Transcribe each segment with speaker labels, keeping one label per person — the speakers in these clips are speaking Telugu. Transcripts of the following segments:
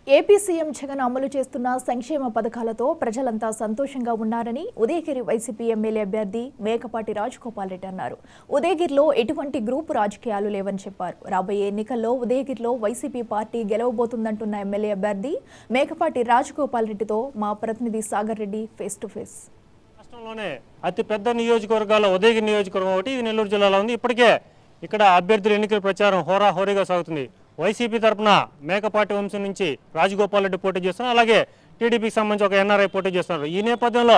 Speaker 1: ఏపీ సీఎం జగన్ అమలు చేస్తున్న సంక్షేమ పథకాలతో ప్రజలంతా సంతోషంగా ఉన్నారని ఉదయగిరి వైసీపీ ఎమ్మెల్యే అభ్యర్థి మేకపాటి రాజగోపాల్ రెడ్డి అన్నారు. ఉదయగిరిలో ఎటువంటి గ్రూపు రాజకీయాలు లేవని చెప్పారు. రాబోయే ఎన్నికల్లో ఉదయగిరిలో వైసీపీ పార్టీ గెలవబోతుందంటున్న ఎమ్మెల్యే అభ్యర్థి మేకపాటి రాజగోపాల్ రెడ్డితో మా ప్రతినిధి Sagar Reddy face to face.
Speaker 2: రాష్ట్రంలోనే అతి పెద్ద నియోజకవర్గాల్లో ఉదయగిరి నియోజకవర్గం ఒకటి, ఇది నెల్లూరు జిల్లాలో ఉంది. ఇప్పటికే ఇక్కడ అభ్యర్థుల ఎన్నికల ప్రచారం హోరాహోరీగా సాగుతుంది. వైసీపీ తరఫున మేకపాటి వంశం నుంచి రాజగోపాల్ రెడ్డి పోటీ చేస్తున్నారు, అలాగే టీడీపీకి సంబంధించి ఒక ఎన్ఆర్ఐ పోటీ చేస్తున్నారు. ఈ నేపథ్యంలో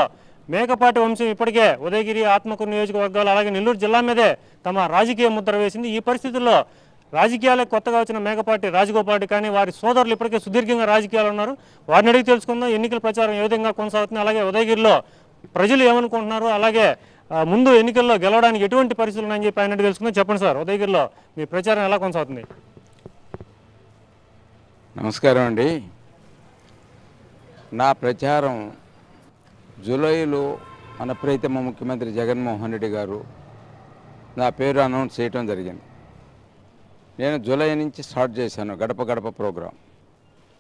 Speaker 2: మేకపాటి వంశం ఇప్పటికే ఉదయగిరి, ఆత్మకూరు నియోజకవర్గాలు అలాగే నెల్లూరు జిల్లా మీదే తమ రాజకీయ ముద్ర వేసింది. ఈ పరిస్థితుల్లో రాజకీయాలకు కొత్తగా వచ్చిన మేకపాటి రాజగోపాల్ రెడ్డి కానీ వారి సోదరులు ఇప్పటికే సుదీర్ఘంగా రాజకీయాలు ఉన్నారు. వారిని అడిగి తెలుసుకుందాం ఎన్నికల ప్రచారం ఏ విధంగా కొనసాగుతుంది, అలాగే ఉదయగిరిలో ప్రజలు ఏమనుకుంటున్నారు, అలాగే ముందు ఎన్నికల్లో గెలవడానికి ఎటువంటి పరిస్థితులు ఉన్నాయని చెప్పి ఆయన తెలుసుకుందాం. చెప్పండి సార్, ఉదయగిరిలో మీ ప్రచారం ఎలా కొనసాగుతుంది?
Speaker 3: నమస్కారం అండి. నా ప్రచారం జూలైలో మన ప్రీతమ ముఖ్యమంత్రి జగన్మోహన్ రెడ్డి గారు నా పేరు అనౌన్స్ చేయడం జరిగింది. నేను జూలై నుంచి స్టార్ట్ చేశాను గడప గడప ప్రోగ్రాం.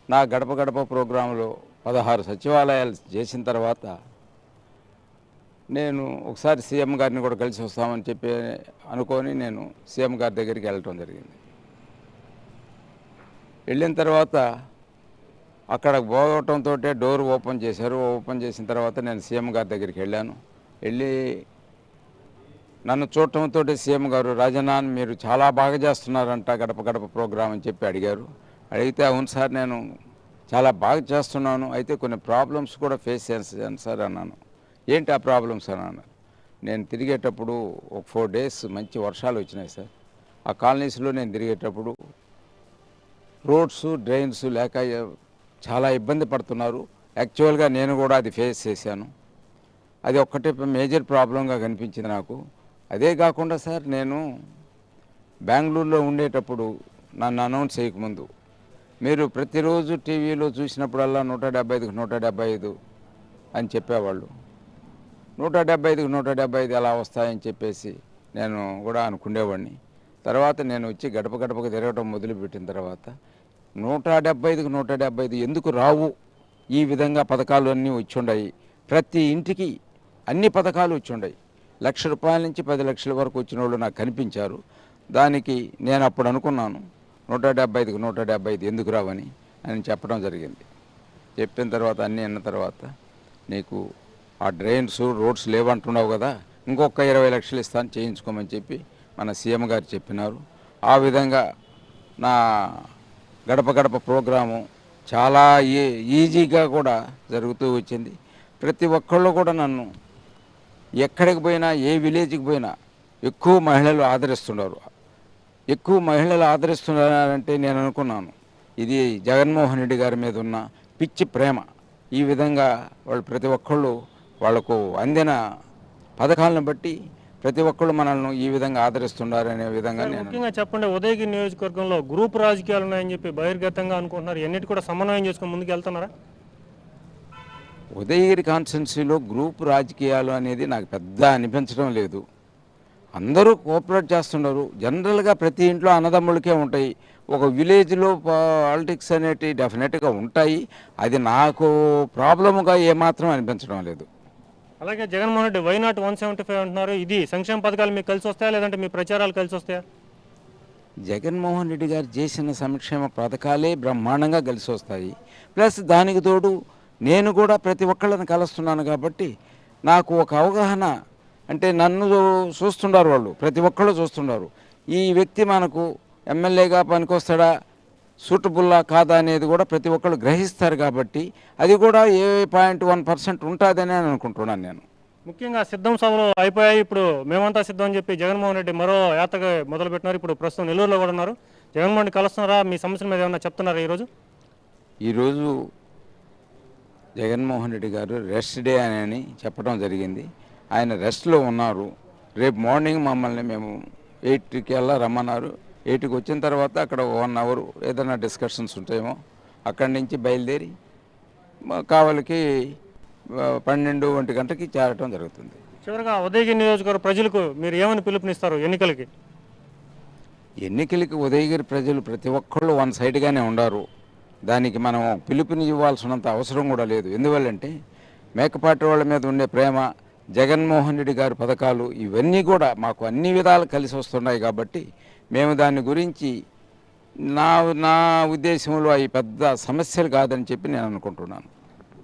Speaker 3: నా గడప గడప ప్రోగ్రాంలో 16 సచివాలయాలు చేసిన తర్వాత నేను ఒకసారి సీఎం గారిని కూడా కలిసి వస్తామని చెప్పి అనుకొని నేను సీఎం గారి దగ్గరికి వెళ్ళటం జరిగింది. వెళ్ళిన తర్వాత అక్కడ పోవటంతో డోర్ ఓపెన్ చేశారు. ఓపెన్ చేసిన తర్వాత నేను సీఎం గారి దగ్గరికి వెళ్ళాను. వెళ్ళి నన్ను చూడటంతో సీఎం గారు, రాజనాన్ మీరు చాలా బాగా చేస్తున్నారంట గడప గడప ప్రోగ్రాం అని చెప్పి అడిగారు. అడిగితే అవును సార్ నేను చాలా బాగా చేస్తున్నాను, అయితే కొన్ని ప్రాబ్లమ్స్ కూడా ఫేస్ చేశాను సార్ అన్నాను. ఏంటి ఆ ప్రాబ్లమ్స్ అన్నాను. నేను తిరిగేటప్పుడు ఒక 4 డేస్ మంచి వర్షాలు వచ్చినాయి సార్. ఆ కాలనీస్లో నేను తిరిగేటప్పుడు రోడ్స్, డ్రైన్స్ లేక చాలా ఇబ్బంది పడుతున్నారు. యాక్చువల్గా నేను కూడా అది ఫేస్ చేశాను. అది ఒక్కటే మేజర్ ప్రాబ్లంగా కనిపించింది నాకు. అదే కాకుండా సార్ నేను బెంగళూరులో ఉండేటప్పుడు నన్ను అనౌన్స్ చేయకముందు మీరు ప్రతిరోజు టీవీలో చూసినప్పుడల్లా 175కి 175 అని చెప్పేవాళ్ళు. 175కి 175 ఎలా వస్తాయని చెప్పేసి నేను కూడా అనుకునేవాడిని. తర్వాత నేను వచ్చి గడప గడపకు తిరగడం మొదలుపెట్టిన తర్వాత 175కి 175 ఎందుకు రావు, ఈ విధంగా పథకాలు అన్నీ వచ్చుండాయి. ప్రతి ఇంటికి అన్ని పథకాలు వచ్చుండాయి. ₹1,00,000 నుంచి 10 లక్షల వరకు వచ్చిన వాళ్ళు నాకు కనిపించారు. దానికి నేను అప్పుడు అనుకున్నాను 175కి 175 ఎందుకు రావని అని చెప్పడం జరిగింది. చెప్పిన తర్వాత అన్నీ అన్న తర్వాత నీకు ఆ డ్రైన్స్, రోడ్స్ లేవంటున్నావు కదా, ఇంకొక 20 లక్షలు ఇస్తాను చేయించుకోమని చెప్పి మన సీఎం గారు చెప్పినారు. ఆ విధంగా నా గడప గడప ప్రోగ్రాము చాలా ఈజీగా కూడా జరుగుతూ వచ్చింది. ప్రతి ఒక్కళ్ళు కూడా నన్ను ఎక్కడికి పోయినా, ఏ విలేజ్కి పోయినా ఎక్కువ మహిళలు ఆదరిస్తున్నారు. ఎక్కువ మహిళలు ఆదరిస్తున్నారంటే నేను అనుకున్నాను ఇది జగన్మోహన్ రెడ్డి గారి మీద ఉన్న పిచ్చి ప్రేమ. ఈ విధంగా వాళ్ళు ప్రతి ఒక్కళ్ళు వాళ్లకు అందిన పథకాలను బట్టి ప్రతి ఒక్కళ్ళు మనల్ని ఈ విధంగా ఆదరిస్తున్నారు అనే విధంగా నేను
Speaker 2: ముఖ్యంగా చెప్పండి, ఉదయగిరి నియోజకవర్గంలో గ్రూప్ రాజకీయాలు ఉన్నాయని చెప్పి బహిర్గతంగా అనుకుంటున్నారు. ఎన్నిటి కూడా సమన్వయం చేసుకుని ముందుకు వెళ్తున్నారా?
Speaker 3: ఉదయగిరి కాన్స్టిట్యున్సీలో గ్రూప్ రాజకీయాలు అనేది నాకు పెద్ద అనిపించడం లేదు. అందరూ కోఆపరేట్ చేస్తున్నారు. జనరల్గా ప్రతి ఇంట్లో అన్నదమ్ములకే ఉంటాయి. ఒక విలేజ్లో పాలిటిక్స్ అనేటివి డెఫినెట్గా ఉంటాయి. అది నాకు ప్రాబ్లమ్గా ఏమాత్రం అనిపించడం లేదు.
Speaker 2: అలాగే జగన్మోహన్ రెడ్డి వైనాట్ 175 అంటున్నారు. ఇది సంక్షేమ పథకాలు మీకు కలిసి వస్తాయా, లేదంటే మీ ప్రచారాలు కలిసి వస్తాయా?
Speaker 3: జగన్మోహన్ రెడ్డి గారు చేసిన సంక్షేమ పథకాలే బ్రహ్మాండంగా కలిసి వస్తాయి. ప్లస్ దానికి తోడు నేను కూడా ప్రతి ఒక్కళ్ళని కలుస్తున్నాను కాబట్టి నాకు ఒక అవగాహన, అంటే నన్ను చూస్తున్నారు వాళ్ళు, ప్రతి ఒక్కళ్ళు చూస్తున్నారు. ఈ వ్యక్తి మనకు ఎమ్మెల్యేగా పనికొస్తాడా, సూటబుల్లా కాదా అనేది కూడా ప్రతి ఒక్కళ్ళు గ్రహిస్తారు. కాబట్టి అది కూడా 0.1% ఉంటుందని అనుకుంటున్నాను నేను.
Speaker 2: ముఖ్యంగా సిద్ధం సభలు అయిపోయాయి, ఇప్పుడు మేమంతా సిద్ధం అని చెప్పి జగన్మోహన్ రెడ్డి మరో యాత్రగా మొదలుపెట్టినారు. ఇప్పుడు ప్రస్తుతం నెల్లూరులో కూడా ఉన్నారు. జగన్మోహన్ రెడ్డి కలుస్తున్నారా, మీ సమస్యల మీద ఏమన్నా చెప్తున్నారా
Speaker 3: ఈరోజు జగన్మోహన్ రెడ్డి గారు రెస్ట్ డే అని చెప్పడం జరిగింది. ఆయన రెస్ట్లో ఉన్నారు. రేపు మార్నింగ్ మమ్మల్ని మేము 8కి రమ్మన్నారు. 8కి వచ్చిన తర్వాత అక్కడ 1 అవర్ ఏదైనా డిస్కషన్స్ ఉంటాయేమో, అక్కడి నుంచి బయలుదేరి కావలికి 12-1 గంటకి చేరటం జరుగుతుంది.
Speaker 2: చివరిగా ఉదయగిరి నియోజకవర్గ ప్రజలకు మీరు ఏమని పిలుపునిస్తారు
Speaker 3: ఎన్నికలకి? ఉదయగిరి ప్రజలు ప్రతి ఒక్కళ్ళు వన్ సైడ్గానే ఉన్నారు. దానికి మనం పిలుపుని ఇవ్వాల్సినంత అవసరం కూడా లేదు. ఎందువల్లంటే మేకపాటి వాళ్ళ మీద ఉండే ప్రేమ, జగన్మోహన్ రెడ్డి గారి పథకాలు ఇవన్నీ కూడా మాకు అన్ని విధాలు కలిసి వస్తున్నాయి. కాబట్టి మేము దాని గురించి నా ఉద్దేశంలో అవి పెద్ద సమస్యలు కాదని చెప్పి నేను అనుకుంటున్నాను.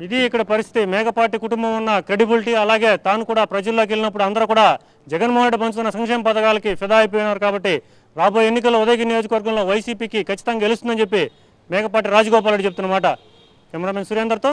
Speaker 2: ఇది ఇక్కడ పరిస్థితి. మేకపాటి కుటుంబం ఉన్న క్రెడిబిలిటీ, అలాగే తాను కూడా ప్రజల్లోకి వెళ్ళినప్పుడు అందరూ కూడా జగన్మోహన్ రెడ్డి పంచుతున్న సంక్షేమ పథకాలకి ఫిదా అయిపోయినారు. కాబట్టి రాబోయే ఎన్నికల్లో ఉదయగిరి నియోజకవర్గంలో వైసీపీకి ఖచ్చితంగా గెలుస్తుందని చెప్పి మేకపాటి రాజగోపాల్ రెడ్డి చెప్తున్నమాట. కెమెరామెన్ సురేందర్తో